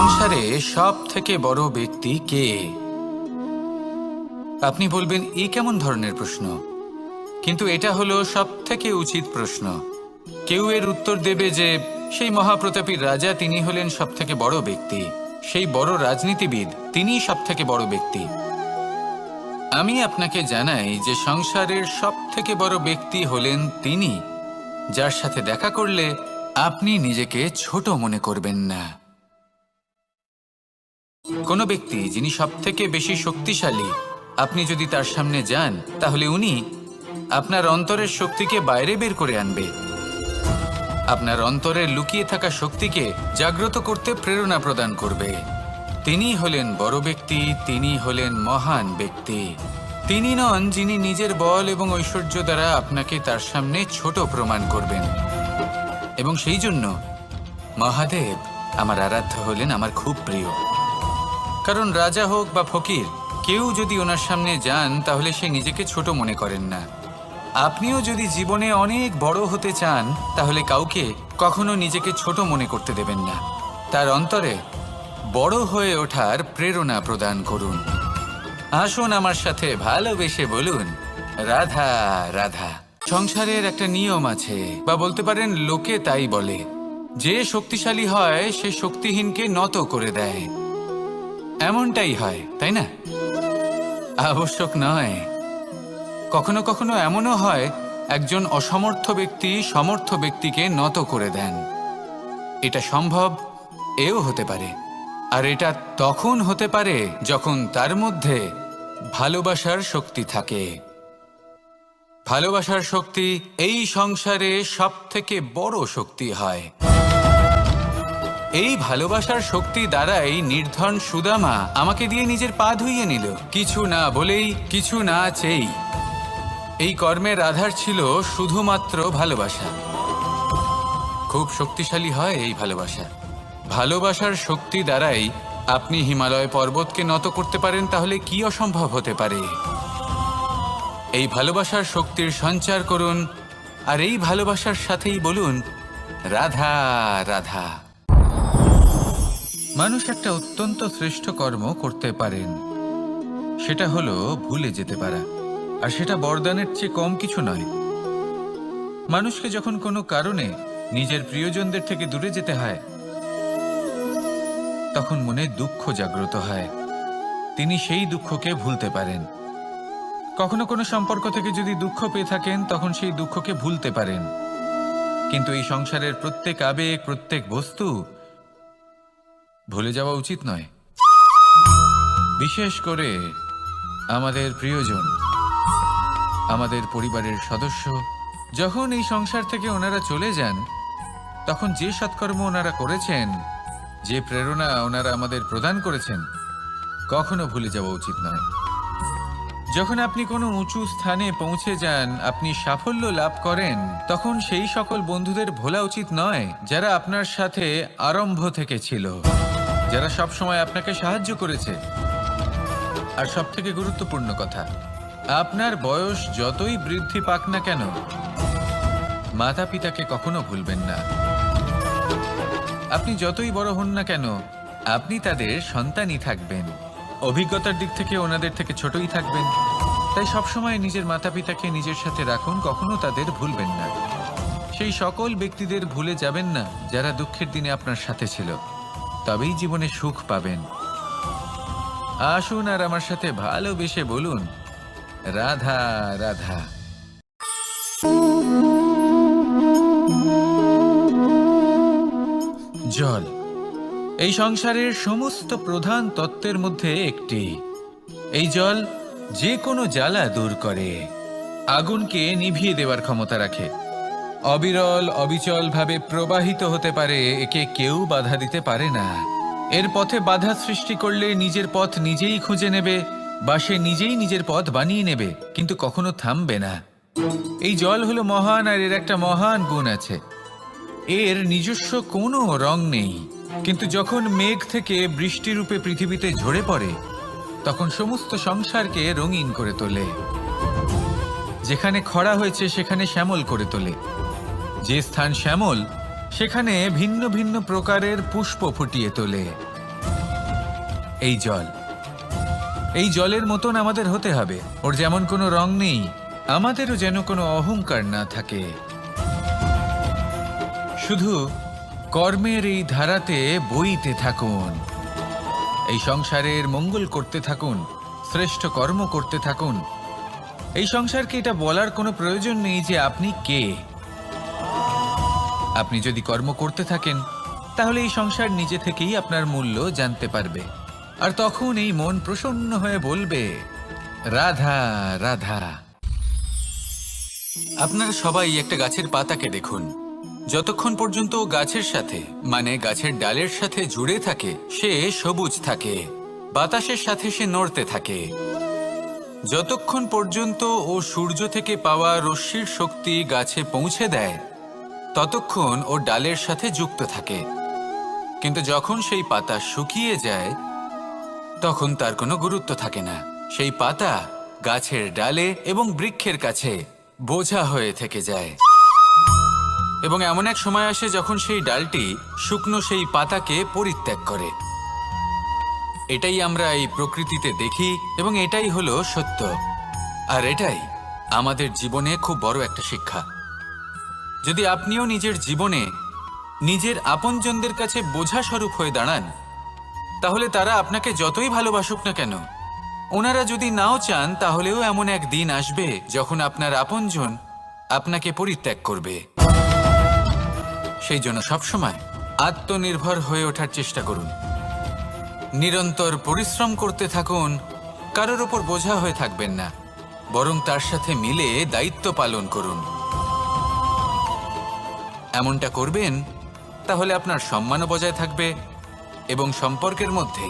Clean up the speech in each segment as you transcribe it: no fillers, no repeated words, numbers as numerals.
সংসারে সব থেকে বড় ব্যক্তি কে? আপনি বলবেন এই কেমন ধরনের প্রশ্ন, কিন্তু এটা হলো সব থেকে উচিত প্রশ্ন। কেউ এর উত্তর দেবে যে সেই মহাপ্রতাপী রাজা তিনি হলেন সব থেকে বড় ব্যক্তি, সেই বড় রাজনীতিবিদ তিনি সব থেকে বড় ব্যক্তি। আমি আপনাকে জানাই যে সংসারের সব থেকে বড় ব্যক্তি হলেন তিনি যার সাথে দেখা করলে আপনি নিজেকে ছোট মনে করবেন না। কোনো ব্যক্তি যিনি সব থেকে বেশি শক্তিশালী, আপনি যদি তার সামনে যান তাহলে উনি আপনার অন্তরের শক্তিকে বাইরে বের করে আনবে, আপনার অন্তরের লুকিয়ে থাকা শক্তিকে জাগ্রত করতে প্রেরণা প্রদান করবে। তিনি হলেন বড় ব্যক্তি, তিনি হলেন মহান ব্যক্তি। তিনি নন যিনি নিজের বল এবং ঐশ্বর্য দ্বারা আপনাকে তার সামনে ছোট প্রমাণ করবেন। এবং সেই জন্য মহাদেব আমার আরাধ্য হলেন আমার খুব প্রিয়। কারণ রাজা হোক বা ফকির, কেউ যদি ওনার সামনে যান তাহলে সে নিজেকে ছোট মনে করেন না। আপনিও যদি জীবনে অনেক বড় হতে চান তাহলে কাউকে কখনো নিজেকে ছোট মনে করতে দেবেন না। তার অন্তরে বড় হয়ে ওঠার প্রেরণা প্রদান করুন। আসুন আমার সাথে ভালোবেসে বলুন, রাধা রাধা। সংসারের একটা নিয়ম আছে, বা বলতে পারেন লোকে তাই বলে, যে শক্তিশালী হয় সে শক্তিহীনকে নত করে দেয়। এমনটাই হয়, তাই না? আবশ্যক নয়। কখনো কখনো এমনও হয় একজন অসমর্থ ব্যক্তি সমর্থ ব্যক্তিকে নত করে দেন। এটা সম্ভব, এও হতে পারে। আর এটা তখন হতে পারে যখন তার মধ্যে ভালোবাসার শক্তি থাকে। ভালোবাসার শক্তি এই সংসারে সব থেকে বড় শক্তি হয়। এই ভালোবাসার শক্তি দ্বারাই নির্ধন সুদামা আমাকে দিয়ে নিজের পা ধুইয়ে নিল, কিছু না বলেই, কিছু না চেয়েই। এই কর্মের আধার ছিল শুধুমাত্র ভালোবাসা। খুব শক্তিশালী হয় এই ভালোবাসা। ভালোবাসার শক্তি দ্বারাই আপনি হিমালয় পর্বতকে নত করতে পারেন, তাহলে কি অসম্ভব হতে পারে? এই ভালোবাসার শক্তির সঞ্চার করুন, আর এই ভালোবাসার সাথেই বলুন, রাধা রাধা। মানুষ একটা অত্যন্ত শ্রেষ্ঠ কর্ম করতে পারেন, সেটা হলো ভুলে যেতে পারা। আর সেটা বরদানের চেয়ে কম কিছু নয়। মানুষকে যখন কোনো কারণে নিজের প্রিয়জনদের থেকে দূরে যেতে হয়, তখন মনে দুঃখ জাগ্রত হয়। তিনি সেই দুঃখকে ভুলতে পারেন। কখনো কোনো সম্পর্ক থেকে যদি দুঃখ পেয়ে থাকেন, তখন সেই দুঃখকে ভুলতে পারেন। কিন্তু এই সংসারের প্রত্যেক আবেগ, প্রত্যেক বস্তু ভুলে যাওয়া উচিত নয়। বিশেষ করে আমাদের প্রিয়জন, আমাদের পরিবারের সদস্য। যখন এই সংসার থেকে ওনারা চলে যান, তখন যে সৎকর্ম ওনারা করেছেন, যে প্রেরণা ওনারা আমাদের প্রদান করেছেন, কখনো ভুলে যাওয়া উচিত নয়। যখন আপনি কোনো উঁচু স্থানে পৌঁছে যান, আপনি সাফল্য লাভ করেন, তখন সেই সকল বন্ধুদের ভোলা উচিত নয় যারা আপনার সাথে আরম্ভ থেকে ছিল, যারা সব সময় আপনাকে সাহায্য করেছে। আর সব থেকে গুরুত্বপূর্ণ কথা, আপনার বয়স যতই বৃদ্ধি পাক না কেন, মাতা পিতাকে কখনো ভুলবেন না। আপনি যতই বড় হন না কেন, আপনি তাদের সন্তানই থাকবেন। অভিজ্ঞতার দিক থেকে ওনাদের থেকে ছোটই থাকবেন। তাই সবসময় নিজের মাতা পিতাকে নিজের সাথে রাখুন, কখনো তাদের ভুলবেন না। সেই সকল ব্যক্তিদের ভুলে যাবেন না যারা দুঃখের দিনে আপনার সাথে ছিল, তবেই জীবনে সুখ পাবেন। আসুন আর আমার সাথে ভালোবেসে বলুন, রাধা রাধা। জল এই সংসারের সমস্ত প্রধান তত্ত্বের মধ্যে একটি। এই জল যে কোনো জ্বালা দূর করে, আগুনকে নিভিয়ে দেওয়ার ক্ষমতা রাখে, অবিরল অবিচল ভাবে প্রবাহিত হতে পারে, একে কেউ বাধা দিতে পারে না। এর পথে বাধা সৃষ্টি করলে নিজের পথ নিজেই খুঁজে নেবে, বা সে নিজেই নিজের পথ বানিয়ে নেবে, কিন্তু কখনো থামবে না। এই জল হলো মহান, আর এর একটা মহান গুণ আছে, এর নিজস্ব কোনো রং নেই। কিন্তু যখন মেঘ থেকে বৃষ্টিরূপে পৃথিবীতে ঝরে পড়ে, তখন সমস্ত সংসারকে রঙিন করে তোলে। যেখানে খরা হয়েছে সেখানে শ্যামল করে তোলে। যে স্থান শ্যামল, সেখানে ভিন্ন ভিন্ন প্রকারের পুষ্প ফুটিয়ে তোলে। এই জল, এই জলের মতন আমাদের হতে হবে। ওর যেমন কোনো রং নেই, আমাদেরও যেন কোনো অহংকার না থাকে। শুধু কর্মের এই ধারাতে বইতে থাকুন, এই সংসারের মঙ্গল করতে থাকুন, শ্রেষ্ঠ কর্ম করতে থাকুন। এই সংসারকে এটা বলার কোনো প্রয়োজন নেই যে আপনি কে। আপনি যদি কর্ম করতে থাকেন তাহলে এই সংসার নিজে থেকেই আপনার মূল্য জানতে পারবে। আর তখন এই মন প্রসন্ন হয়ে বলবে, রাধা রাধা। আপনারা সবাই একটা গাছের পাতাকে দেখুন, যতক্ষণ পর্যন্ত গাছের সাথে মানে গাছের ডালের সাথে জুড়ে থাকে সে সবুজ থাকে, বাতাসের সাথে সে নড়তে থাকে। যতক্ষণ পর্যন্ত ও সূর্য থেকে পাওয়া রশ্মির শক্তি গাছে পৌঁছে দেয় ততক্ষণ ও ডালের সাথে যুক্ত থাকে। কিন্তু যখন সেই পাতা শুকিয়ে যায় তখন তার কোনো গুরুত্ব থাকে না। সেই পাতা গাছের ডালে এবং বৃক্ষের কাছে বোঝা হয়ে থেকে যায়। এবং এমন এক সময় আসে যখন সেই ডালটি শুকনো সেই পাতাকে পরিত্যাগ করে। এটাই আমরা এই প্রকৃতিতে দেখি এবং এটাই হলো সত্য। আর এটাই আমাদের জীবনে খুব বড় একটা শিক্ষা। যদি আপনিও নিজের জীবনে নিজের আপনজনদের কাছে বোঝা স্বরূপ হয়ে দাঁড়ান তাহলে তারা আপনাকে যতই ভালোবাসুক না কেন, ওনারা যদি নাও চান তাহলেও এমন এক দিন আসবে যখন আপনার আপনজন আপনাকে পরিত্যাগ করবে। সেই জন্য সবসময় আত্মনির্ভর হয়ে ওঠার চেষ্টা করুন, নিরন্তর পরিশ্রম করতে থাকুন, কারোর ওপর বোঝা হয়ে থাকবেন না, বরং তার সাথে মিলে দায়িত্ব পালন করুন। এমনটা করবেন তাহলে আপনার সম্মানও বজায় থাকবে এবং সম্পর্কের মধ্যে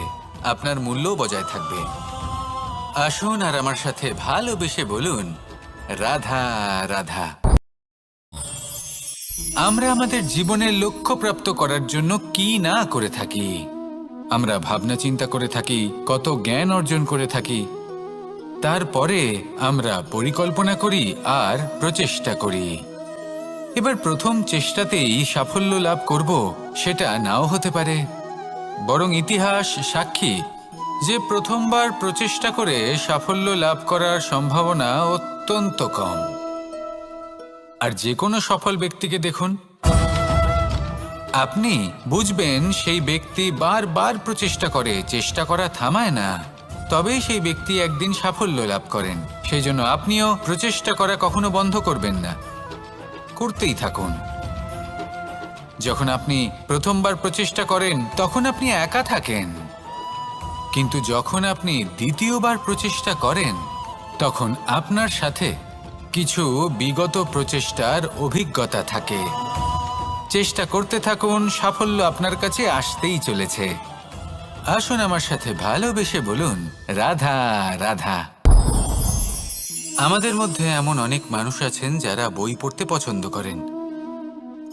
আপনার মূল্যও বজায় থাকবে। আসুন আর আমার সাথে ভালোবেসে বলুন, রাধা রাধা। আমরা আমাদের জীবনের লক্ষ্য প্রাপ্ত করার জন্য কি না করে থাকি। আমরা ভাবনা চিন্তা করে থাকি, কত জ্ঞান অর্জন করে থাকি, তারপরে আমরা পরিকল্পনা করি আর প্রচেষ্টা করি। এবার প্রথম চেষ্টাতেই সাফল্য লাভ করব সেটা নাও হতে পারে, বরং ইতিহাস সাক্ষী যে প্রথমবার প্রচেষ্টা করে সাফল্য লাভ করার সম্ভাবনা অত্যন্ত কম। আর যে কোনো সফল ব্যক্তিকে দেখুন, আপনি বুঝবেন সেই ব্যক্তি বারবার প্রচেষ্টা করে, চেষ্টা করা থামায় না, তবেই সেই ব্যক্তি একদিন সাফল্য লাভ করেন। সেই জন্য আপনিও প্রচেষ্টা করা কখনো বন্ধ করবেন না, করতেই থাকুন। যখন আপনি প্রথমবার প্রচেষ্টা করেন তখন আপনি একা থাকেন, কিন্তু যখন আপনি দ্বিতীয়বার প্রচেষ্টা করেন তখন আপনার সাথে কিছু বিগত প্রচেষ্টার অভিজ্ঞতা থাকে। চেষ্টা করতে থাকুন, সাফল্য আপনার কাছে আসতেই চলেছে। আসুন আমার সাথে ভালোবেসে বলুন, রাধা রাধা। আমাদের মধ্যে এমন অনেক মানুষ আছেন যারা বই পড়তে পছন্দ করেন,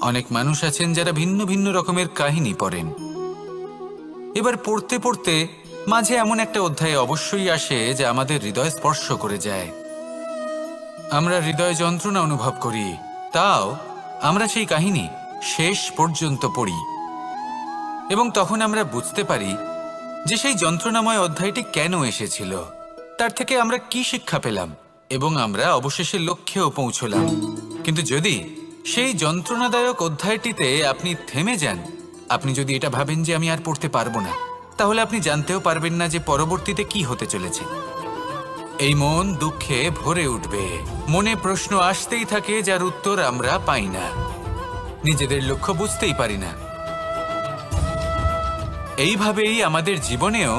অনেক মানুষ আছেন যারা ভিন্ন ভিন্ন রকমের কাহিনী পড়েন। এবার পড়তে পড়তে মাঝে এমন একটা অধ্যায় অবশ্যই আসে যা আমাদের হৃদয় স্পর্শ করে যায়। আমরা হৃদয় যন্ত্রণা অনুভব করি, তাও আমরা সেই কাহিনী শেষ পর্যন্ত পড়ি এবং তখন আমরা বুঝতে পারি যে সেই যন্ত্রণাময় অধ্যায়টি কেন এসেছিল, তার থেকে আমরা কি শিক্ষা পেলাম এবং আমরা অবশেষে লক্ষ্যেও পৌঁছলাম। কিন্তু যদি সেই যন্ত্রণাদায়ক অধ্যায়টিতে আপনি থেমে যান, আপনি যদি এটা ভাবেন যে আমি আর পড়তে পারবো না, তাহলে আপনি জানতেও পারবেন না যে পরবর্তীতে কি হতে চলেছে। এই মন দুঃখে ভরে উঠবে, মনে প্রশ্ন আসতেই থাকে যার উত্তর আমরা পাই না, নিজেদের লক্ষ্য বুঝতেই পারি না। এইভাবেই আমাদের জীবনেও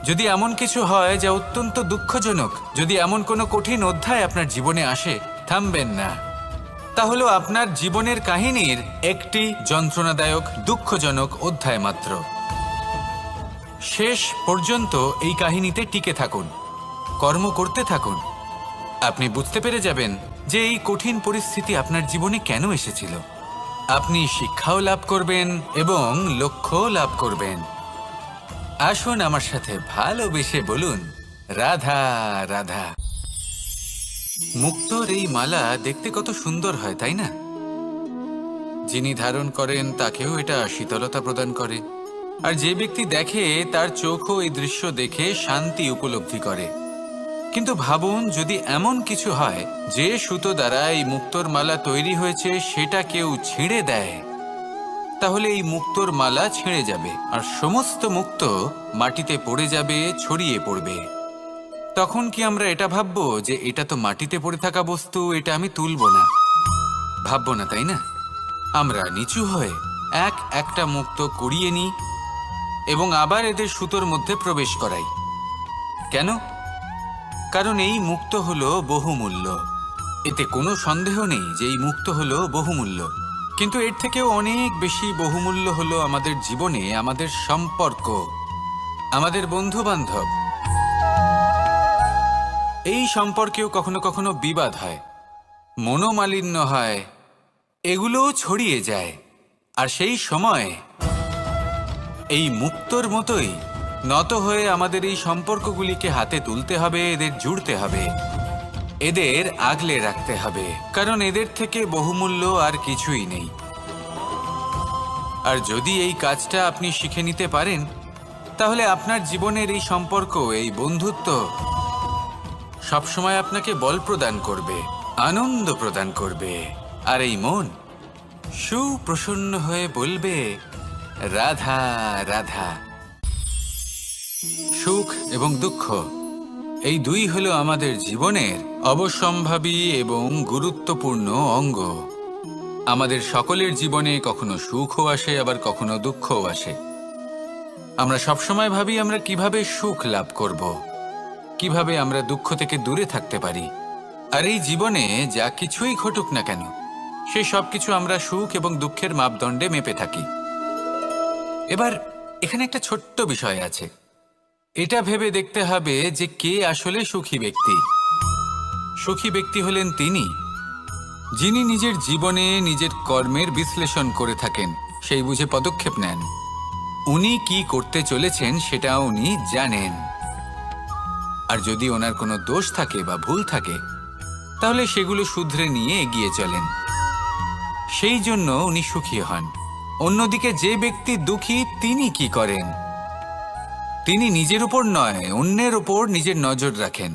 যদি এমন কিছু হয় যা অত্যন্ত দুঃখজনক, যদি এমন কোনো কঠিন অধ্যায় আপনার জীবনে আসে, থামবেন না। তাহলে আপনার জীবনের কাহিনীর একটি যন্ত্রণাদায়ক দুঃখজনক অধ্যায় মাত্র। শেষ পর্যন্ত এই কাহিনীতে টিকে থাকুন, কর্ম করতে থাকুন। আপনি বুঝতে পেরে যাবেন যে এই কঠিন পরিস্থিতি আপনার জীবনে কেন এসেছিল। আপনি শিক্ষাও লাভ করবেন এবং লক্ষ্যও লাভ করবেন। আসুন আমার সাথে ভালোবেসে বলুন, রাধা রাধা। মুক্তোর এই মালা দেখতে কত সুন্দর হয়, তাই না? যিনি ধারণ করেন তাকেও এটা শীতলতা প্রদান করে। আর যে ব্যক্তি দেখে তার চোখও এই দৃশ্য দেখে শান্তি উপলব্ধি করে। কিন্তু ভাবুন, যদি এমন কিছু হয় যে সুতো দ্বারা এই মুক্তোর মালা তৈরি হয়েছে সেটা কেউ ছিঁড়ে দেয়, তাহলে এই মুক্তোর মালা ছিঁড়ে যাবে আর সমস্ত মুক্তো মাটিতে পড়ে যাবে, ছড়িয়ে পড়বে। তখন কি আমরা এটা ভাববো যে এটা তো মাটিতে পড়ে থাকা বস্তু, এটা আমি তুলব না? ভাববো না, তাই না? আমরা নিচু হয়ে একটা মুক্তো কুড়িয়ে নিই এবং আবার এদের সুতোর মধ্যে প্রবেশ করাই। কেন? কারণ এই মুক্তো হলো বহুমূল্য। এতে কোনো সন্দেহ নেই যে এই মুক্তো হলো বহুমূল্য। কিন্তু এর থেকেও অনেক বেশি বহুমূল্য হলো আমাদের জীবনে আমাদের সম্পর্ক, আমাদের বন্ধু বান্ধব। এই সম্পর্কেও কখনো কখনো বিবাদ হয়, মনোমালিন্য হয়, এগুলোও ছড়িয়ে যায়। আর সেই সময় এই মুক্তোর মতোই নত হয়ে আমাদের এই সম্পর্কগুলিকে হাতে তুলতে হবে, এদের জুড়তে হবে, এদের আগলে রাখতে হবে, কারণ এদের থেকে বহুমূল্য আর কিছুই নেই। আর যদি এই কাজটা আপনি শিখে নিতে পারেন, তাহলে আপনার জীবনের এই সম্পর্ক, এই বন্ধুত্ব সবসময় আপনাকে বল প্রদান করবে, আনন্দ প্রদান করবে। আর এই মন সুপ্রসন্ন হয়ে বলবে, রাধা রাধা। সুখ এবং দুঃখ এই দুই হলো আমাদের জীবনের অবশ্যম্ভাবী এবং গুরুত্বপূর্ণ অঙ্গ। আমাদের সকলের জীবনে কখনো সুখও আসে, আবার কখনো দুঃখও আসে। আমরা সবসময় ভাবি আমরা কিভাবে সুখ লাভ করব, কিভাবে আমরা দুঃখ থেকে দূরে থাকতে পারি। আর এই জীবনে যা কিছুই ঘটুক না কেন, সে সব কিছু আমরা সুখ এবং দুঃখের মাপদণ্ডে মেপে থাকি। এবার এখানে একটা ছোট্ট বিষয় আছে। এটা ভেবে দেখতে হবে যে কে আসলে সুখী ব্যক্তি। সুখী ব্যক্তি হলেন তিনি যিনি নিজের জীবনে নিজের কর্মের বিশ্লেষণ করে থাকেন, সেই বুঝে পদক্ষেপ নেন। উনি কি করতে চলেছেন সেটা উনি জানেন। আর যদি ওনার কোনো দোষ থাকে বা ভুল থাকে, তাহলে সেগুলো শুধরে নিয়ে এগিয়ে চলেন। সেই জন্য উনি সুখী হন। অন্যদিকে যে ব্যক্তি দুঃখী, তিনি কি করেন? তিনি নিজের উপর নয়, অন্যের উপর নিজের নজর রাখেন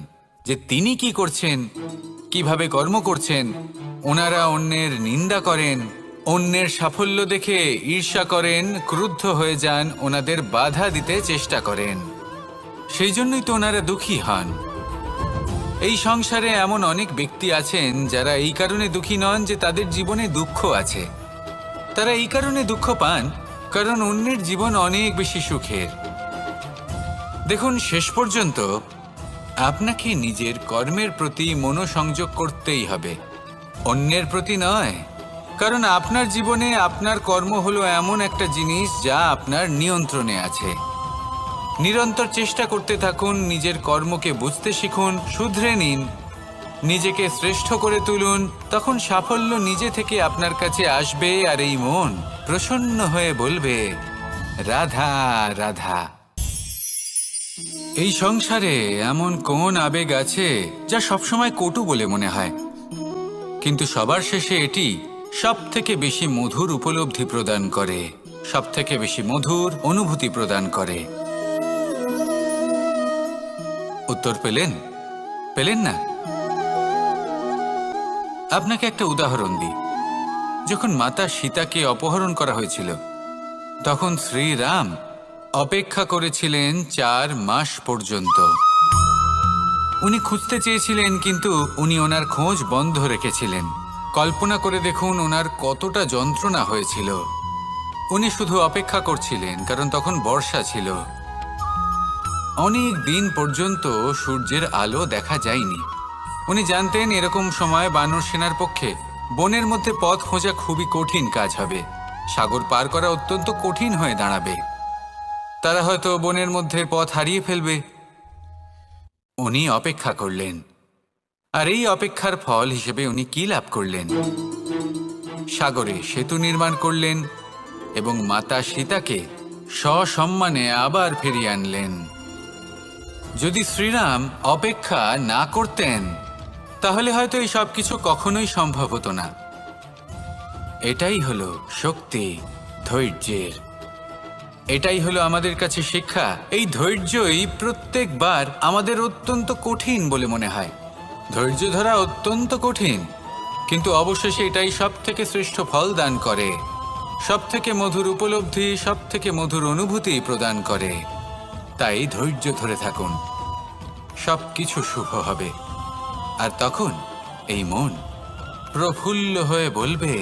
যে তিনি কি করছেন, কিভাবে কর্ম করছেন। ওনারা অন্যের নিন্দা করেন, অন্যের সাফল্য দেখে ঈর্ষা করেন, ক্রুদ্ধ হয়ে যান, ওনাদের বাধা দিতে চেষ্টা করেন। সেই জন্যই তো ওনারা দুঃখী হন। এই সংসারে এমন অনেক ব্যক্তি আছেন যারা এই কারণে দুঃখী নন যে তাদের জীবনে দুঃখ আছে। তারা এই কারণে দুঃখ পান কারণ অন্যের জীবন অনেক বেশি সুখের। দেখুন, শেষ পর্যন্ত আপনাকে নিজের কর্মের প্রতি মনোসংযোগ করতেই হবে, অন্যের প্রতি নয়। কারণ আপনার জীবনে আপনার কর্ম হলো এমন একটা জিনিস যা আপনার নিয়ন্ত্রণে আছে। নিরন্তর চেষ্টা করতে থাকুন, নিজের কর্মকে বুঝতে শিখুন, শুধরে নিন, নিজেকে শ্রেষ্ঠ করে তুলুন। তখন সাফল্য নিজে থেকে আপনার কাছে আসবে আর এই মন প্রসন্ন হয়ে বলবে, রাধা রাধা। এই সংসারে এমন কোন আবেগ আছে যা সবসময় কটু বলে মনে হয়, কিন্তু সবার শেষে এটি সব থেকে বেশি মধুর উপলব্ধি প্রদান করে, সব থেকে বেশি মধুর অনুভূতি প্রদান করে। উত্তর পেলেন? পেলেন না? আপনাকে একটা উদাহরণ দিই। যখন মাতা সীতাকে অপহরণ করা হয়েছিল, তখন শ্রীরাম অপেক্ষা করেছিলেন 4 মাস পর্যন্ত। উনি খুঁজতে চেয়েছিলেন, কিন্তু উনি ওনার খোঁজ বন্ধ রেখেছিলেন। কল্পনা করে দেখুন ওনার কতটা যন্ত্রণা হয়েছিল। উনি শুধু অপেক্ষা করছিলেন, কারণ তখন বর্ষা ছিল। অনেক দিন পর্যন্ত সূর্যের আলো দেখা যায়নি। উনি জানতেন এরকম সময় বানর সেনার পক্ষে বনের মধ্যে পথ খোঁজা খুবই কঠিন কাজ হবে। সাগর পার করা অত্যন্ত কঠিন হয়ে দাঁড়াবে। তারা হয়তো বনের মধ্যে পথ হারিয়ে ফেলবে। উনি অপেক্ষা করলেন, আর এই অপেক্ষার ফল হিসেবে উনি কি লাভ করলেন? সাগরে সেতু নির্মাণ করলেন এবং মাতা সীতাকে সসম্মানে আবার ফিরিয়ে আনলেন। যদি শ্রীরাম অপেক্ষা না করতেন, তাহলে হয়তো এই সব কিছু কখনোই সম্ভব হতো না। এটাই হলো শক্তি ধৈর্যের। এটাই হলো আমাদের কাছে শিক্ষা। এই ধৈর্যই প্রত্যেকবার আমাদের অত্যন্ত কঠিন বলে মনে হয়। ধৈর্য ধরা অত্যন্ত কঠিন, কিন্তু অবশেষে এটাই সব থেকে শ্রেষ্ঠ ফল দান করে, সব থেকে মধুর উপলব্ধি, সব থেকে মধুর অনুভূতি প্রদান করে। তাই ধৈর্য ধরে থাকুন, সব কিছু শুভ হবে। আর তখন এই মন প্রফুল্ল হয়ে বলবে,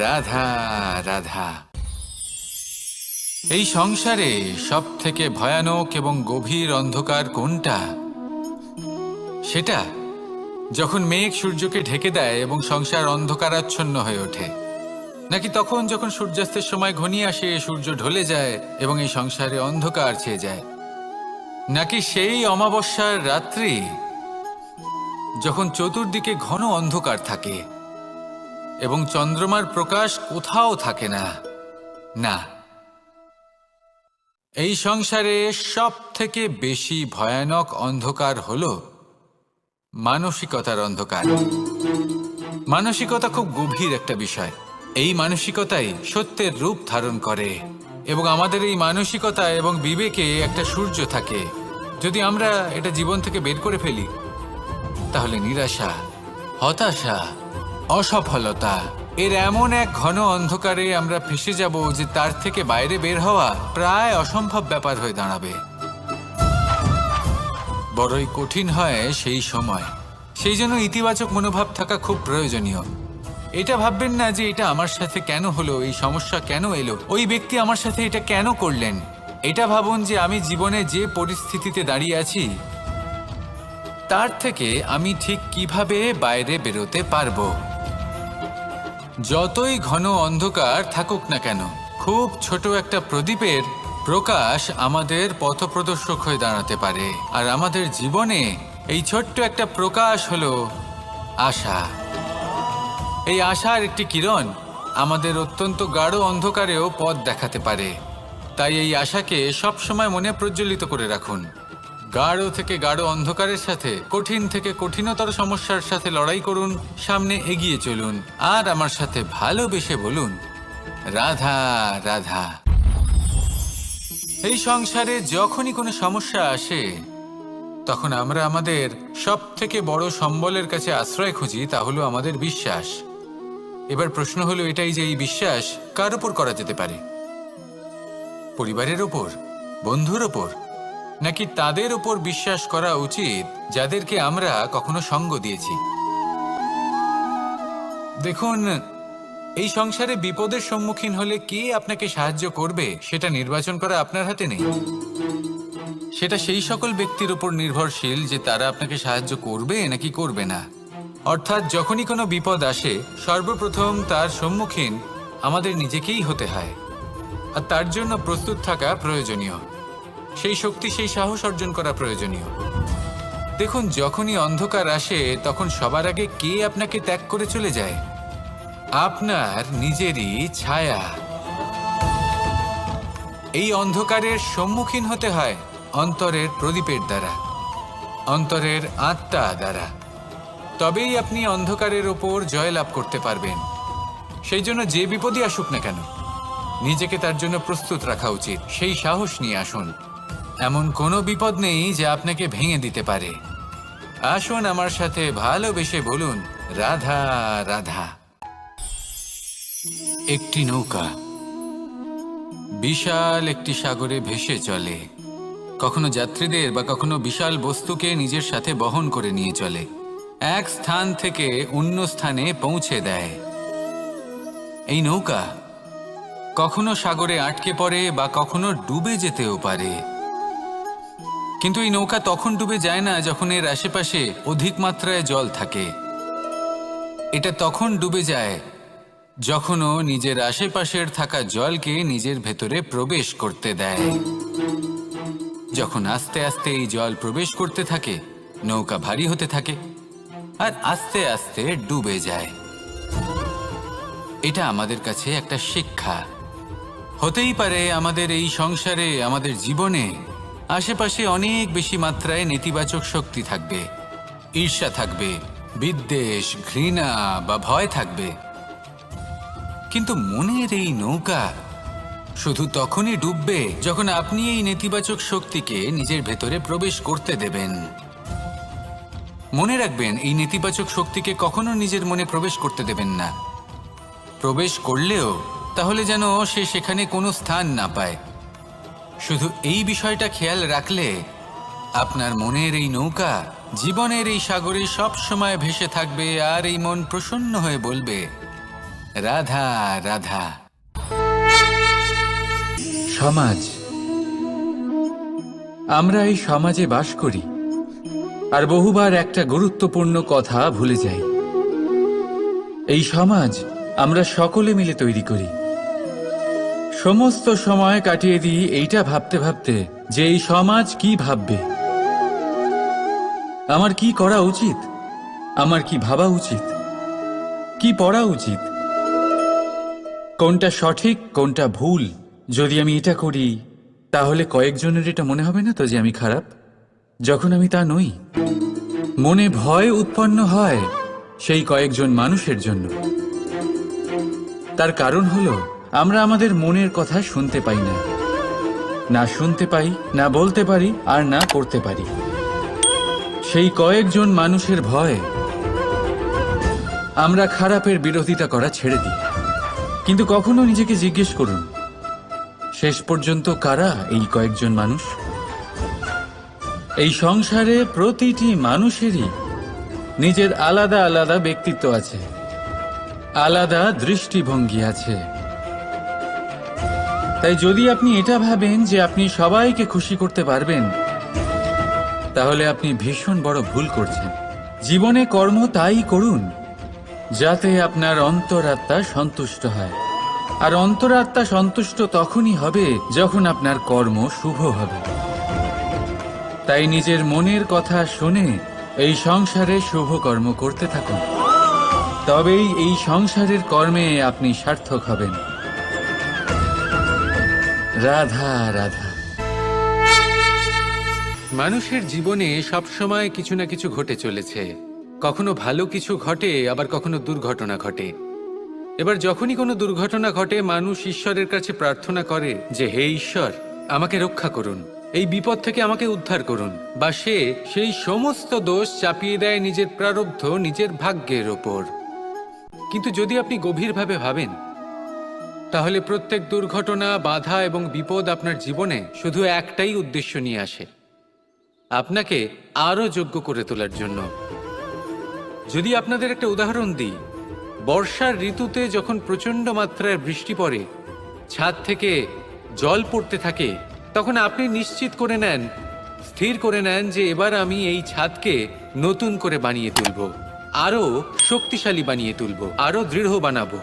রাধা রাধা। এই সংসারে সব থেকে ভয়ানক এবং গভীর অন্ধকার কোনটা? সেটা যখন মেঘ সূর্যকে ঢেকে দেয় এবং সংসার অন্ধকারাচ্ছন্ন হয়ে ওঠে, নাকি তখন যখন সূর্যাস্তের সময় ঘনিয়ে আসে, সূর্য ঢলে যায় এবং এই সংসারে অন্ধকার ছেয়ে যায়, নাকি সেই অমাবস্যার রাত্রি যখন চতুর্দিকে ঘন অন্ধকার থাকে এবং চন্দ্রমার প্রকাশ কোথাও থাকে না? না, এই সংসারে সব থেকে বেশি ভয়ানক অন্ধকার হলো মানসিকতার অন্ধকার। মানসিকতা খুব গভীর একটা বিষয়। এই মানসিকতাই সত্যের রূপ ধারণ করে এবং আমাদের এই মানসিকতা এবং বিবেকে একটা সূর্য থাকে। যদি আমরা এটা জীবন থেকে বের করে ফেলি, তাহলে নিরাশা, হতাশা, অসফলতা এর এমন এক ঘন অন্ধকারে আমরা ফেসে যাব যে তার থেকে বাইরে বের হওয়া প্রায় অসম্ভব ব্যাপার হয়ে দাঁড়াবে। বড়ই কঠিন হয় সেই সময়। সেই জন্য ইতিবাচক মনোভাব থাকা খুব প্রয়োজনীয়। এটা ভাববেন না যে এটা আমার সাথে কেন হলো, এই সমস্যা কেন এলো, ওই ব্যক্তি আমার সাথে এটা কেন করলেন। এটা ভাবুন যে আমি জীবনে যে পরিস্থিতিতে দাঁড়িয়ে আছি তার থেকে আমি ঠিক কিভাবে বাইরে বেরোতে পারবো। যতই ঘন অন্ধকার থাকুক না কেন, খুব ছোট একটা প্রদীপের প্রকাশ আমাদের পথপ্রদর্শক হয়ে দাঁড়াতে পারে। আর আমাদের জীবনে এই ছোট্ট একটা প্রকাশ হলো আশা। এই আশার একটি কিরণ আমাদের অত্যন্ত গাঢ় অন্ধকারেও পথ দেখাতে পারে। তাই এই আশাকে সবসময় মনে প্রজ্বলিত করে রাখুন। গাঢ় থেকে গাঢ় অন্ধকারের সাথে, কঠিন থেকে কঠিনতর সমস্যার সাথে লড়াই করুন, সামনে এগিয়ে চলুন, আর আমার সাথে ভালোবেসে বলুন, রাধা রাধা। এই সংসারে যখনই কোনো সমস্যা আসে, তখন আমরা আমাদের সব থেকে বড় সম্বলের কাছে আশ্রয় খুঁজি, তা হলো আমাদের বিশ্বাস। এবার প্রশ্ন হলো এটাই যে এই বিশ্বাস কার ওপর করা যেতে পারে? পরিবারের ওপর, বন্ধুর ওপর, নাকি তাদের ওপর বিশ্বাস করা উচিত যাদেরকে আমরা কখনো সঙ্গ দিয়েছি? দেখুন, এই সংসারে বিপদের সম্মুখীন হলে কে আপনাকে সাহায্য করবে সেটা নির্বাচন করা আপনার হাতে নেই। সেটা সেই সকল ব্যক্তির উপর নির্ভরশীল যে তারা আপনাকে সাহায্য করবে নাকি করবে না। অর্থাৎ যখনই কোনো বিপদ আসে, সর্বপ্রথম তার সম্মুখীন আমাদের নিজেকেই হতে হয়, আর তার জন্য প্রস্তুত থাকা প্রয়োজনীয়। সেই শক্তি, সেই সাহস অর্জন করা প্রয়োজনীয়। দেখুন, যখনই অন্ধকার আসে তখন সবার আগে কে আপনাকে ত্যাগ করে চলে যায়? আপনার নিজেরই ছায়া। এই অন্ধকারের সম্মুখীন হতে হয় অন্তরের প্রদীপের দ্বারা, অন্তরের আত্মা দ্বারা। তবেই আপনি অন্ধকারের ওপর জয়লাভ করতে পারবেন। সেই জন্য যে বিপদই আসুক না কেন, নিজেকে তার জন্য প্রস্তুত রাখা উচিত। সেই সাহস নিয়ে আসুন। এমন কোনো বিপদ নেই যা আপনাকে ভেঙে দিতে পারে। আসুন আমার সাথে ভালোবেসে বলুন, রাধা রাধা। একটি নৌকা বিশাল একটি সাগরে ভেসে চলে। কখনো যাত্রীদের বা কখনো বিশাল বস্তুকে নিজের সাথে বহন করে নিয়ে চলে, এক স্থান থেকে অন্য স্থানে পৌঁছে দেয়। এই নৌকা কখনো সাগরে আটকে পড়ে বা কখনো ডুবে যেতেও পারে। কিন্তু এই নৌকা তখন ডুবে যায় না যখন এর আশেপাশে অধিক মাত্রায় জল থাকে। এটা তখন ডুবে যায় যখন ও নিজের আশেপাশের থাকা জলকে নিজের ভেতরে প্রবেশ করতে দেয়। যখন আস্তে আস্তে এই জল প্রবেশ করতে থাকে, নৌকা ভারী হতে থাকে আর আস্তে আস্তে ডুবে যায়। এটা আমাদের কাছে একটা শিক্ষা। হতেই পারে আমাদের এই সংসারে, আমাদের জীবনে আশেপাশে অনেক বেশি মাত্রায় নেতিবাচক শক্তি থাকবে, ঈর্ষা থাকবে, বিদ্বেষ, ঘৃণা বা ভয় থাকবে। কিন্তু মনের এই নৌকা শুধু তখনই ডুববে যখন আপনি এই নেতিবাচক শক্তিকে নিজের ভেতরে প্রবেশ করতে দেবেন। মনে রাখবেন, এই নেতিবাচক শক্তিকে কখনো নিজের মনে প্রবেশ করতে দেবেন না। প্রবেশ করলেও তাহলে যেন সে সেখানে কোনো স্থান না পায়। শুধু এই বিষয়টা খেয়াল রাখলে আপনার মনের এই নৌকা জীবনের এই সাগরে সব সময় ভেসে থাকবে, আর এই মন প্রসন্ন হয়ে বলবে, রাধা রাধা। সমাজ, আমরা এই সমাজে বাস করি আর বহুবার একটা গুরুত্বপূর্ণ কথা ভুলে যাই। এই সমাজ আমরা সকলে মিলে তৈরি করি। সমস্ত সময় কাটিয়ে দিই এইটা ভাবতে ভাবতে যে এই সমাজ কি ভাববে, আমার কি করা উচিত, আমার কি ভাবা উচিত, কি পড়া উচিত, কোনটা সঠিক কোনটা ভুল। যদি আমি এটা করি তাহলে কয়েকজনের এটা মনে হবে না তো যে আমি খারাপ, যখন আমি তা নই। মনে ভয় উৎপন্ন হয় সেই কয়েকজন মানুষের জন্য। তার কারণ হলো আমরা আমাদের মনের কথা শুনতে পাই না, না শুনতে পাই, না বলতে পারি, আর না করতে পারি। সেই কয়েকজন মানুষের ভয় আমরা খারাপের বিরোধিতা করা ছেড়ে দিই। কিন্তু কখনো নিজেকে জিজ্ঞেস করুন, শেষ পর্যন্ত কারা এই কয়েকজন মানুষ? এই সংসারে প্রতিটি মানুষেরই নিজের আলাদা আলাদা ব্যক্তিত্ব আছে, আলাদা দৃষ্টিভঙ্গি আছে। তাই যদি আপনি এটা ভাবেন যে আপনি সবাইকে খুশি করতে পারবেন, তাহলে আপনি ভীষণ বড় ভুল করছেন। জীবনে কর্ম তাই করুন যাতে আপনার অন্তরাত্মা সন্তুষ্ট হয়, আর অন্তরাত্মা সন্তুষ্ট তখনই হবে যখন আপনার কর্ম শুভ হবে। তাই নিজের মনের কথা শুনে এই সংসারে শুভ কর্ম করতে থাকুন, তবেই এই সংসারের কর্মে আপনি সার্থক হবেন। রাধা রাধা। মানুষের জীবনে সবসময় কিছু না কিছু ঘটে চলেছে। কখনো ভালো কিছু ঘটে, আবার কখনো দুর্ঘটনা ঘটে। এবার যখনই কোনো দুর্ঘটনা ঘটে, মানুষ ঈশ্বরের কাছে প্রার্থনা করে যে, হে ঈশ্বর, আমাকে রক্ষা করুন, এই বিপদ থেকে আমাকে উদ্ধার করুন। বা সে সেই সমস্ত দোষ চাপিয়ে দেয় নিজের প্রারব্ধ, নিজের ভাগ্যের ওপর। কিন্তু যদি আপনি গভীরভাবে ভাবেন, তাহলে প্রত্যেক দুর্ঘটনা, বাধা এবং বিপদ আপনার জীবনে শুধু একটাই উদ্দেশ্য নিয়ে আসে, আপনাকে আরো যোগ্য করে তোলার জন্য। যদি আপনাদের একটা উদাহরণ দিই, বর্ষার ঋতুতে যখন প্রচণ্ড মাত্রায় বৃষ্টি পড়ে, ছাদ থেকে জল পড়তে থাকে, তখন আপনি নিশ্চিত করে নেন, স্থির করে নেন যে এবার আমি এই ছাদকে নতুন করে বানিয়ে তুলব, আরো শক্তিশালী বানিয়ে তুলব, আরো দৃঢ় বানাবো।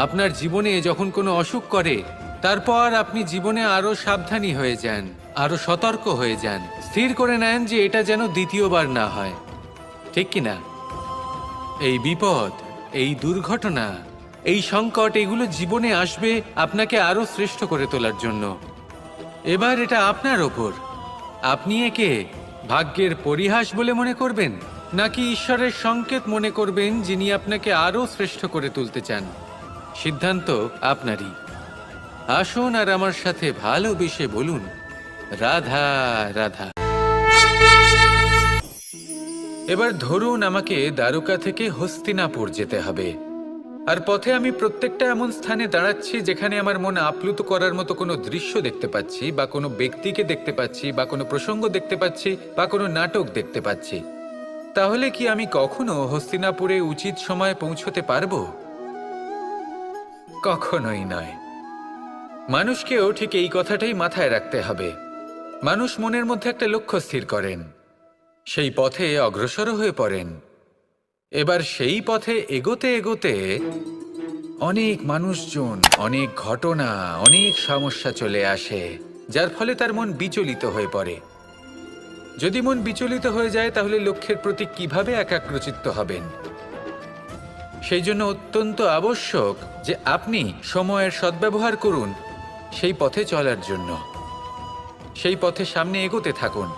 আপনার জীবনে যখন কোনো অসুখ করে, তারপর আপনি জীবনে আরো সাবধানী হয়ে যান, আরো সতর্ক হয়ে যান, স্থির করে নেন যে এটা যেন দ্বিতীয়বার না হয়, ঠিক কিনা? এই বিপদ, এই দুর্ঘটনা, এই সংকট, এগুলো জীবনে আসবে আপনাকে আরো শ্রেষ্ঠ করে তোলার জন্য। এবার এটা আপনার ওপর। আপনি একে ভাগ্যের পরিহাস বলে মনে করবেন, নাকি ঈশ্বরের সংকেত মনে করবেন, যিনি আপনাকে আরো শ্রেষ্ঠ করে তুলতে চান? সিদ্ধান্ত আপনারই। আসুন আর আমার সাথে ভালোবেসে বলুন, রাধা রাধা। এবার ধরুন আমাকে দ্বারকা থেকে হস্তিনাপুর যেতে হবে, আর পথে আমি প্রত্যেকটা এমন স্থানে দাঁড়াচ্ছি যেখানে আমার মন আপ্লুত করার মতো কোনো দৃশ্য দেখতে পাচ্ছি, বা কোনো ব্যক্তিকে দেখতে পাচ্ছি, বা কোনো প্রসঙ্গ দেখতে পাচ্ছি, বা কোনো নাটক দেখতে পাচ্ছি। তাহলে কি আমি কখনো হস্তিনাপুরে উচিত সময়ে পৌঁছতে পারবো? কখনোই নয়। মানুষকেও ঠিক এই কথাটাই মাথায় রাখতে হবে। মানুষ মনের মধ্যে একটা লক্ষ্য স্থির করেন, সেই পথে অগ্রসর হয়ে পড়েন। এবার সেই পথে এগোতে এগোতে অনেক মানুষজন, অনেক ঘটনা, অনেক সমস্যা চলে আসে, যার ফলে তার মন বিচলিত হয়ে পড়ে। যদি মন বিচলিত হয়ে যায়, তাহলে লক্ষ্যের প্রতি কিভাবে একাগ্রচিত্ত হবেন? সেই জন্য অত্যন্ত আবশ্যক যে আপনি সময়ের সদ্ব্যবহার করুন সেই পথে চলার জন্য। সেই পথে সামনে এগোতে থাকুন,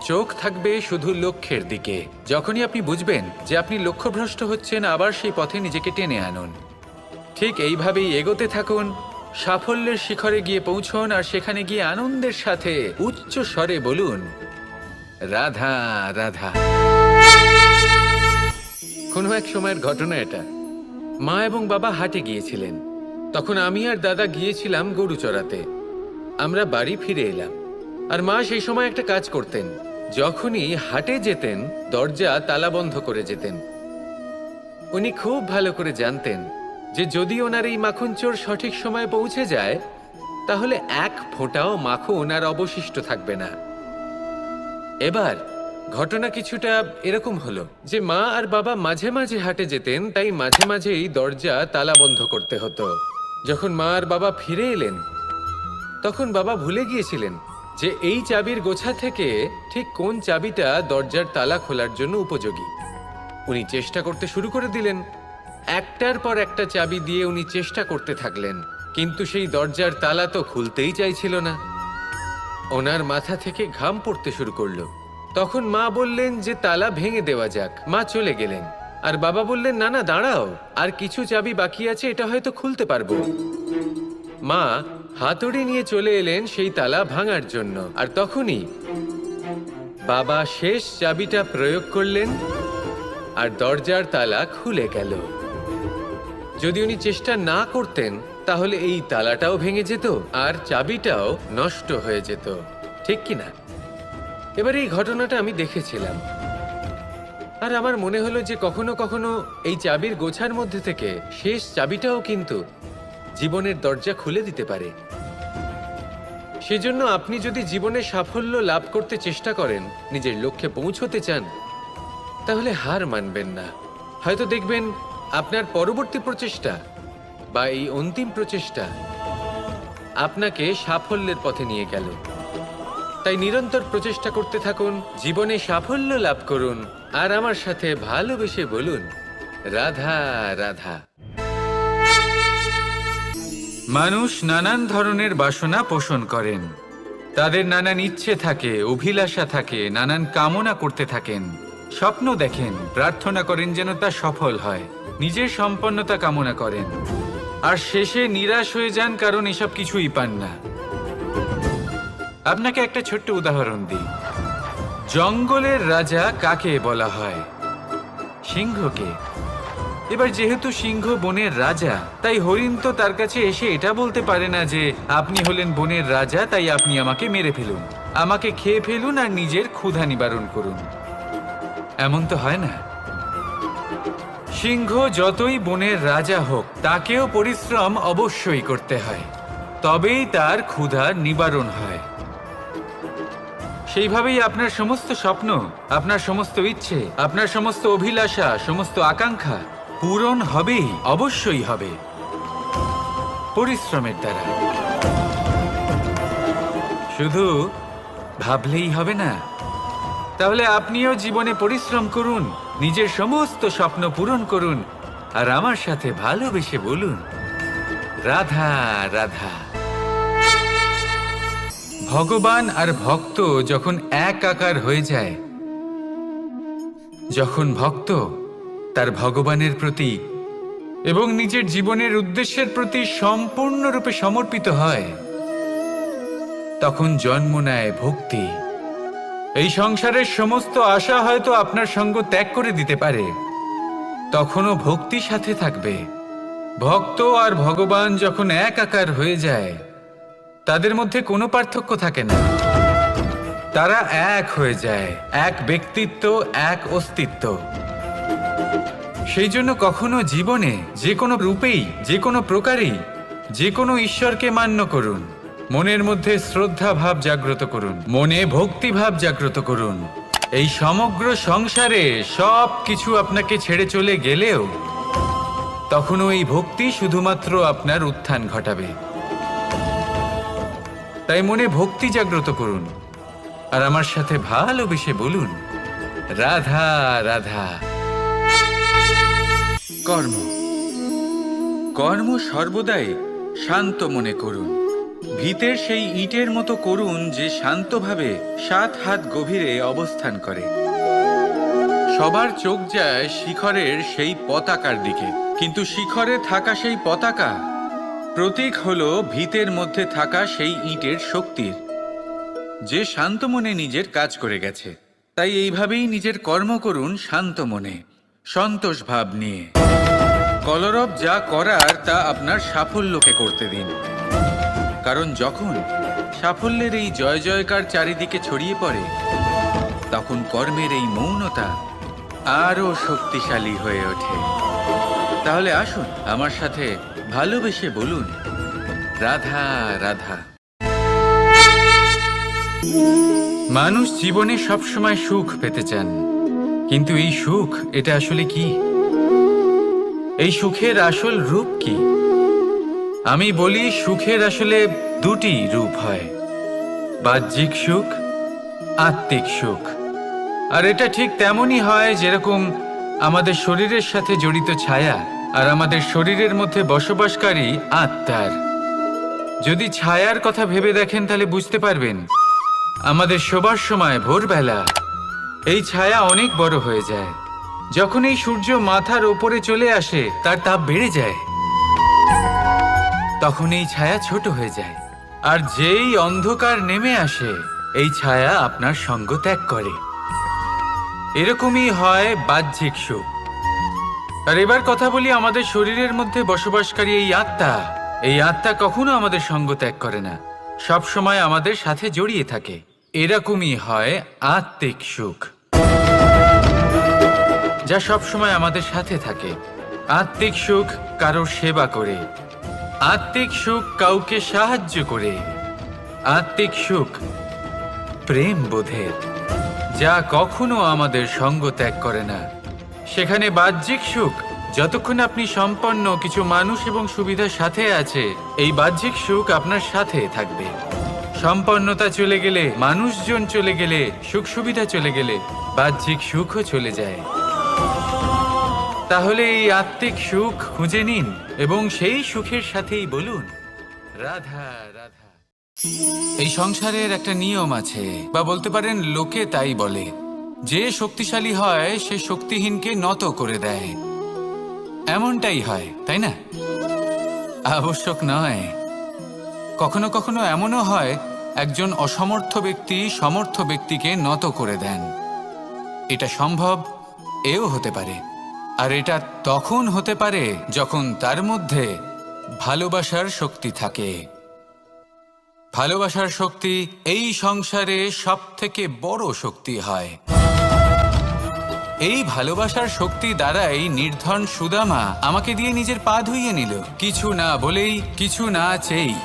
চোখ থাকবে শুধু লক্ষ্যের দিকে। যখনই আপনি বুঝবেন যে আপনি লক্ষ্যভ্রষ্ট হচ্ছেন, আবার সেই পথে নিজেকে টেনে আনুন। ঠিক এইভাবেই এগোতে থাকুন, সাফল্যের শিখরে গিয়ে পৌঁছন আর সেখানে গিয়ে আনন্দের সাথে উচ্চ স্বরে বলুন, রাধা রাধা। কোনো এক সময়ের ঘটনা এটা। মা এবং বাবা হাটে গিয়েছিলেন। তখন আমি আর দাদা গিয়েছিলাম গরু চড়াতে। আমরা বাড়ি ফিরে এলাম, আর মা সেই সময় একটা কাজ করতেন। যখনই হাটে যেতেন দরজা তালা বন্ধ করে যেতেন। উনি খুব ভালো করে জানতেন যে যদি ওনার এই মাখন চোর সঠিক সময়ে পৌঁছে যায় তাহলে এক ফোঁটাও মাখন আর অবশিষ্ট থাকবে না। এবার ঘটনা কিছুটা এরকম হলো যে মা আর বাবা মাঝে মাঝে হাটে যেতেন, তাই মাঝে মাঝেই দরজা তালা বন্ধ করতে হতো। যখন মা আর বাবা ফিরে এলেন তখন বাবা ভুলে গিয়েছিলেন যে এই চাবির গোছা থেকে ঠিক কোন চাবিটা দরজার তালা খোলার জন্য উপযোগী। উনি চেষ্টা করতে শুরু করে দিলেন। একটার পর একটা চাবি দিয়ে উনি চেষ্টা করতে থাকলেন, কিন্তু সেই দরজার তালা তো খুলতেই চাইছিল না। ওনার মাথা থেকে ঘাম পড়তে শুরু করলো। তখন মা বললেন যে তালা ভেঙে দেওয়া যাক। মা চলে গেলেন, আর বাবা বললেন না না দাঁড়াও, আর কিছু চাবি বাকি আছে, এটা হয়তো খুলতে পারবো। মা হাতুড়ি নিয়ে চলে এলেন সেই তালা ভাঙার জন্য, আর তখনই বাবা শেষ চাবিটা প্রয়োগ করলেন আর দরজার তালা খুলে গেল। যদি উনি চেষ্টা না করতেন তাহলে এই তালাটাও ভেঙে যেত আর চাবিটাও নষ্ট হয়ে যেত, ঠিক কিনা? এবার এই ঘটনাটা আমি দেখেছিলাম, আর আমার মনে হলো যে কখনো কখনো এই চাবির গোছার মধ্যে থেকে শেষ চাবিটাও কিন্তু জীবনের দরজা খুলে দিতে পারে। সেজন্য আপনি যদি জীবনে সাফল্য লাভ করতে চেষ্টা করেন, নিজের লক্ষ্যে পৌঁছতে চান, তাহলে হার মানবেন না। হয়তো দেখবেন আপনার পরবর্তী প্রচেষ্টা বা এই অন্তিম প্রচেষ্টা আপনাকে সাফল্যের পথে নিয়ে গেল। তাই নিরন্তর প্রচেষ্টা করতে থাকুন, জীবনে সাফল্য লাভ করুন, আর আমার সাথে ভালোবেসে বলুন, রাধা রাধা। মানুষ নানান ধরনের বাসনা পোষণ করেন। তাদের নানান ইচ্ছে থাকে, অভিলাষা থাকে, নানান কামনা করতে থাকেন, স্বপ্ন দেখেন, প্রার্থনা করেন যেন তা সফল হয়, নিজের সম্পন্নতা কামনা করেন, আর শেষে নিরাশ হয়ে যান কারণ এসব কিছুই পান না। আপনাকে একটা ছোট্ট উদাহরণ দিই। জঙ্গলের রাজা কাকে বলা হয়? সিংহকে। এবার যেহেতু সিংহ বনের রাজা, তাই হরিণ তো তার কাছে এসে এটা বলতে পারে না যে আপনি হলেন বনের রাজা, তাই আপনি আমাকে মেরে ফেলুন, আমাকে খেয়ে ফেলুন আর নিজের ক্ষুধা নিবারণ করুন। এমন তো হয় না। সিংহ যতই বনের রাজা হোক, তাকেও পরিশ্রম অবশ্যই করতে হয়, তবেই তার ক্ষুধার নিবারণ হয়। সেইভাবেই আপনার সমস্ত স্বপ্ন, আপনার সমস্ত ইচ্ছে, আপনার সমস্ত অভিলাষা, সমস্ত আকাঙ্ক্ষা পূরণ হবেই, অবশ্যই হবে, পরিশ্রমের দ্বারা। শুধু ভাবলেই হবে না। তাহলে আপনিও জীবনে পরিশ্রম করুন, নিজের সমস্ত স্বপ্ন পূরণ করুন, আর আমার সাথে ভালোবেসে বলুন, রাধা রাধা। ভগবান আর ভক্ত যখন একাকার হয়ে যায়, যখন ভক্ত তার ভগবানের প্রতি এবং নিজের জীবনের উদ্দেশ্যের প্রতি সম্পূর্ণরূপে সমর্পিত হয়, তখন জন্ম নেয় ভক্তি। এই সংসারের সমস্ত আশা হয়তো আপনার সঙ্গ ত্যাগ করে দিতে পারে, তখনও ভক্তি সাথে থাকবে। ভক্ত আর ভগবান যখন একাকার হয়ে যায়, তাদের মধ্যে কোনো পার্থক্য থাকে না। তারা এক হয়ে যায়, এক ব্যক্তিত্ব, এক অস্তিত্ব। সেই জন্য কখনো জীবনে যে কোনো রূপেই, যে কোনো প্রকারেই, যে কোনো ঈশ্বরকে মান্য করুন, মনের মধ্যে শ্রদ্ধা ভাব জাগ্রত করুন, মনে ভক্তি ভাব জাগ্রত করুন। এই সমগ্র সংসারে সব কিছু আপনাকে ছেড়ে চলে গেলেও তখনও এই ভক্তি শুধুমাত্র আপনার উত্থান ঘটাবে। তাই মনে ভক্তি জাগ্রত করুন, আর আমার সাথে ভালোবেসে বলুন, রাধা রাধা। কর্ম কর্ম সর্বদাই শান্ত মনে করুন। ভিতের সেই ইটের মতো করুন যে শান্তভাবে 7 হাত গভীরে অবস্থান করে। সবার চোখ যায় শিখরের সেই পতাকার দিকে, কিন্তু শিখরে থাকা সেই পতাকা প্রতীক হলো ভিতের মধ্যে থাকা সেই ইটের শক্তির, যে শান্ত মনে নিজের কাজ করে গেছে। তাই এইভাবেই নিজের কর্ম করুন শান্ত মনে, সন্তোষ ভাব নিয়ে। কলরব যা করার তা আপনার সাফল্যকে করতে দিন, কারণ যখন সাফল্যের এই জয় জয়কার চারিদিকে ছড়িয়ে পড়ে, তখন কর্মের এই মৌনতা আরও শক্তিশালী হয়ে ওঠে। তাহলে আসুন আমার সাথে ভালোবেসে বলুন, রাধা রাধা। মানুষ জীবনে সবসময় সুখ পেতে চান, কিন্তু এই সুখ এটা আসলে কি? এই সুখের আসল রূপ কি? আমি বলি, সুখের আসলে দুটি রূপ হয়, বাহ্যিক সুখ, আত্মিক সুখ। আর এটা ঠিক তেমনই হয় যেরকম আমাদের শরীরের সাথে জড়িত ছায়া আর আমাদের শরীরের মধ্যে বসবাসকারী আত্মার। যদি ছায়ার কথা ভেবে দেখেন তাহলে বুঝতে পারবেন, আমাদের শোবার সময় ভোরবেলা এই ছায়া অনেক বড় হয়ে যায়। যখন এই সূর্য মাথার ওপরে চলে আসে, তার তাপ বেড়ে যায়, তখন এই ছায়া ছোট হয়ে যায়। আর যেই অন্ধকার নেমে আসে, এই ছায়া আপনার সঙ্গ ত্যাগ করে। এরকমই হয় বাহ্যিক সুখ। আর এবার কথা বলি আমাদের শরীরের মধ্যে বসবাসকারী এই আত্মা। এই আত্মা কখনো আমাদের সঙ্গ ত্যাগ করে না, সব সময় আমাদের সাথে জড়িয়ে থাকে। এরকমই হয় আত্মিক সুখ, যা সব সময় আমাদের সাথে থাকে। আত্মিক সুখ কারোর সেবা করে, আত্মিক সুখ কাউকে সাহায্য করে, আত্মিক সুখ প্রেম বোধের, যা কখনো আমাদের সঙ্গ ত্যাগ করে না। সেখানে বাহ্যিক সুখ, যতক্ষণ আপনি সম্পন্ন কিছু মানুষ এবং সুবিধার সাথে আছে, এই বাহ্যিক সুখ আপনার সাথে থাকবে। সম্পন্নতা চলে গেলে, মানুষজন চলে গেলে, সুখ সুবিধা চলে গেলে, বাহ্যিক সুখও চলে যায়। তাহলে এই আত্মিক সুখ খুঁজে নিন এবং সেই সুখের সাথেই বলুন, রাধা রাধা। এই সংসারের একটা নিয়ম আছে, বা বলতে পারেন লোকে তাই বলে, যে শক্তিশালী হয় সে শক্তিহীনকে নত করে দেয়। এমনটাই হয়, তাই না? আবশ্যক নয়, কখনো কখনো এমনও হয় একজন অসমর্থ ব্যক্তি সমর্থ ব্যক্তিকে নত করে দেন। এটা সম্ভব, এও হতে পারে। আর এটা তখন হতে পারে যখন তার মধ্যে ভালোবাসার শক্তি থাকে। ভালোবাসার শক্তি এই সংসারে সবথেকে বড় শক্তি হয়। এই ভালোবাসার শক্তি দ্বারাই নির্ধন সুদামা আমাকে দিয়ে নিজের পা ধুইয়ে নিল, কিছু না বলেই, কিছু না চেয়েই।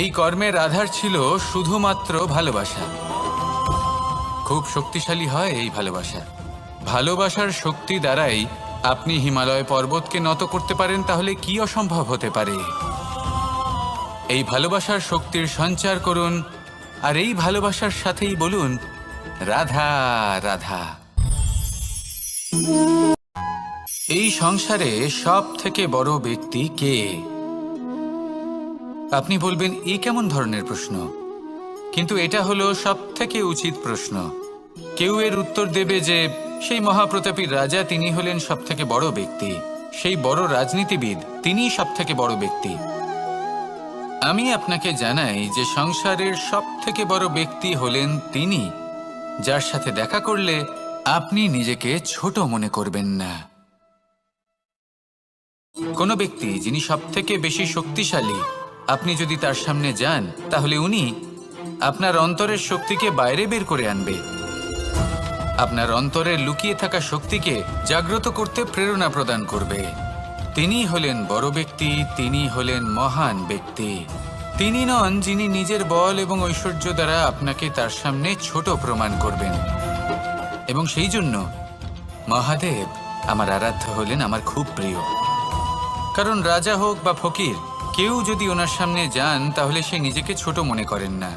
এই কর্মের আধার ছিল শুধুমাত্র ভালোবাসা। খুব শক্তিশালী হয় এই ভালোবাসা। ভালোবাসার শক্তি দ্বারাই আপনি হিমালয় পর্বতকে নত করতে পারেন, তাহলে কি অসম্ভব হতে পারে? এই ভালোবাসার শক্তির সঞ্চার করুন, আর এই ভালোবাসার সাথেই বলুন, রাধা রাধা। এই সংসারে সব থেকে বড় ব্যক্তি কে? আপনি বলবেন, এ কেমন ধরনের প্রশ্ন? কিন্তু এটা হলো সব থেকে উচিত প্রশ্ন। কেউ এর উত্তর দেবে যে সেই মহাপ্রতাপী রাজা, তিনি হলেন সব থেকে বড় ব্যক্তি, সেই বড় রাজনীতিবিদ, তিনিই সব থেকে বড় ব্যক্তি। আমি আপনাকে জানাই যে সংসারের সব থেকে বড় ব্যক্তি হলেন তিনি, যার সাথে দেখা করলে আপনি নিজেকে ছোট মনে করবেন না। কোনো ব্যক্তি যিনি সব থেকে বেশি শক্তিশালী, আপনি যদি তার সামনে যান, তাহলে উনি আপনার অন্তরের শক্তিকে বাইরে বের করে আনবে। আপনার অন্তরের লুকিয়ে থাকা শক্তিকে জাগ্রত করতে প্রেরণা প্রদান করবে। তিনি হলেন বড় ব্যক্তি, তিনি হলেন মহান ব্যক্তি। তিনি নন যিনি নিজের বল এবং ঐশ্বর্য দ্বারা আপনাকে তার সামনে ছোট প্রমাণ করবেন। এবং সেই জন্য মহাদেব আমার আরাধ্য হলেন আমার খুব প্রিয়। কারণ রাজা হোক বা ফকির, কেউ যদি ওনার সামনে যান তাহলে সে নিজেকে ছোট মনে করেন না।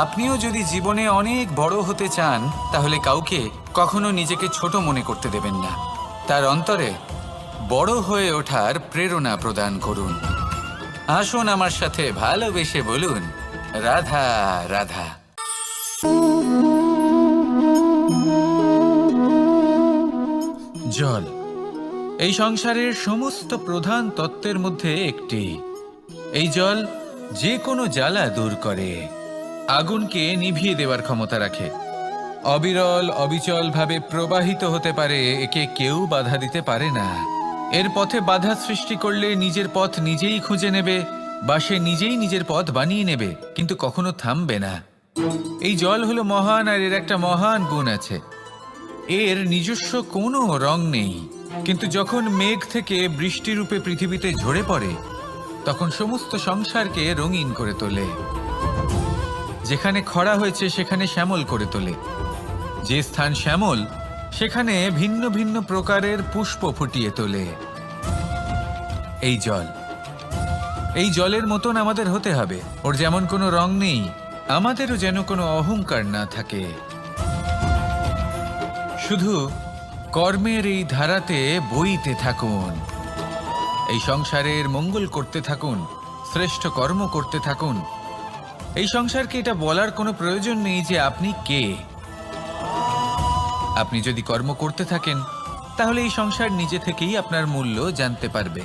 আপনিও যদি জীবনে অনেক বড় হতে চান, তাহলে কাউকে কখনো নিজেকে ছোট মনে করতে দেবেন না। তার অন্তরে বড় হয়ে ওঠার প্রেরণা প্রদান করুন। আসুন আমার সাথে ভালোবেসে বলুন, রাধা রাধা। জল এই সংসারের সমস্ত প্রধান তত্ত্বের মধ্যে একটি। এই জল যে কোনো জ্বালা দূর করে, আগুনকে নিভিয়ে দেওয়ার ক্ষমতা রাখে, অবিরল অবিচল ভাবে প্রবাহিত হতে পারে, একে কেউ বাধা দিতে পারে না। এর পথে বাধা সৃষ্টি করলে নিজের পথ নিজেই খুঁজে নেবে বা সে নিজেই নিজের পথ বানিয়ে নেবে, কিন্তু কখনো থামবে না। এই জল হলো মহান, আর এর একটা মহান গুণ আছে, এর নিজস্ব কোনো রং নেই। কিন্তু যখন মেঘ থেকে বৃষ্টিরূপে পৃথিবীতে ঝরে পড়ে, তখন সমস্ত সংসারকে রঙিন করে তোলে। যেখানে খরা হয়েছে সেখানে শ্যামল করে তোলে, যে স্থান শ্যামল সেখানে ভিন্ন ভিন্ন প্রকারের পুষ্প ফুটিয়ে তোলে। এই জল, এই জলের মতন আমাদের হতে হবে। ওর যেমন কোনো রং নেই, আমাদেরও যেন কোনো অহংকার না থাকে। শুধু কর্মের এই ধারাতে বইতে থাকুন, এই সংসারের মঙ্গল করতে থাকুন, শ্রেষ্ঠ কর্ম করতে থাকুন। এই সংসারকে এটা বলার কোনো প্রয়োজন নেই যে আপনি কে। আপনি যদি কর্ম করতে থাকেন, তাহলে এই সংসার নিজে থেকেই আপনার মূল্য জানতে পারবে,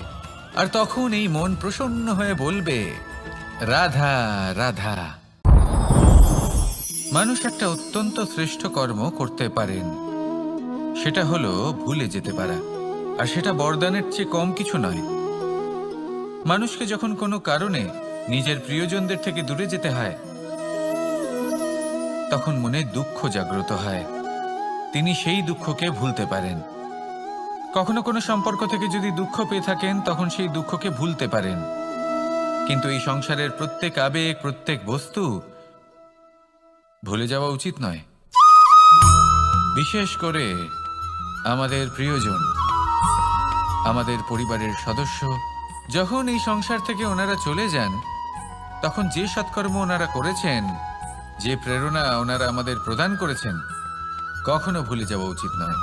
আর তখন এই মন প্রসন্ন হয়ে বলবে, রাধা রাধা। মানুষ একটা অত্যন্ত শ্রেষ্ঠ কর্ম করতে পারেন, সেটা হলো ভুলে যেতে পারা, আর সেটা বরদানের চেয়ে কম কিছু নয়। মানুষকে যখন কোনো কারণে নিজের প্রিয়জনদের থেকে দূরে যেতে হয়, তখন মনে দুঃখ জাগ্রত হয়, তিনি সেই দুঃখকে ভুলতে পারেন। কখনো কোনো সম্পর্ক থেকে যদি দুঃখ পেয়ে থাকেন, তখন সেই দুঃখকে ভুলতে পারেন। কিন্তু এই সংসারের প্রত্যেক আবেগ, প্রত্যেক বস্তু ভুলে যাওয়া উচিত নয়। বিশেষ করে আমাদের প্রিয়জন, আমাদের পরিবারের সদস্য, যখন এই সংসার থেকে ওনারা চলে যান, তখন যে সৎকর্ম ওনারা করেছেন, যে প্রেরণা ওনারা আমাদের প্রদান করেছেন, কখনো ভুলে যাওয়া উচিত নয়।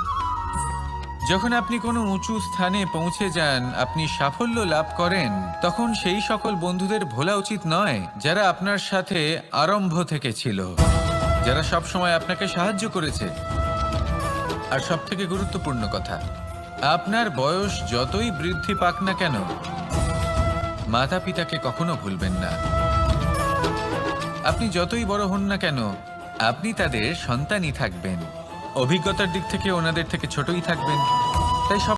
যখন আপনি কোনো উঁচু স্থানে পৌঁছে যান, আপনি সাফল্য লাভ করেন, তখন সেই সকল বন্ধুদের ভোলা উচিত নয় যারা আপনার সাথে আরম্ভ থেকে ছিল, যারা সব সময় আপনাকে সাহায্য করেছে। আর সব থেকে গুরুত্বপূর্ণ কথা, আপনার বয়স যতই বৃদ্ধি পাক না কেন, মাতা পিতাকে কখনো ভুলবেন না। আপনি যতই বড় হন না কেন, আপনি তাদের সন্তানই থাকবেন। অভিজ্ঞতার দিক থেকে ওনাদের থেকে ছোটই থাকবেন। তাই সব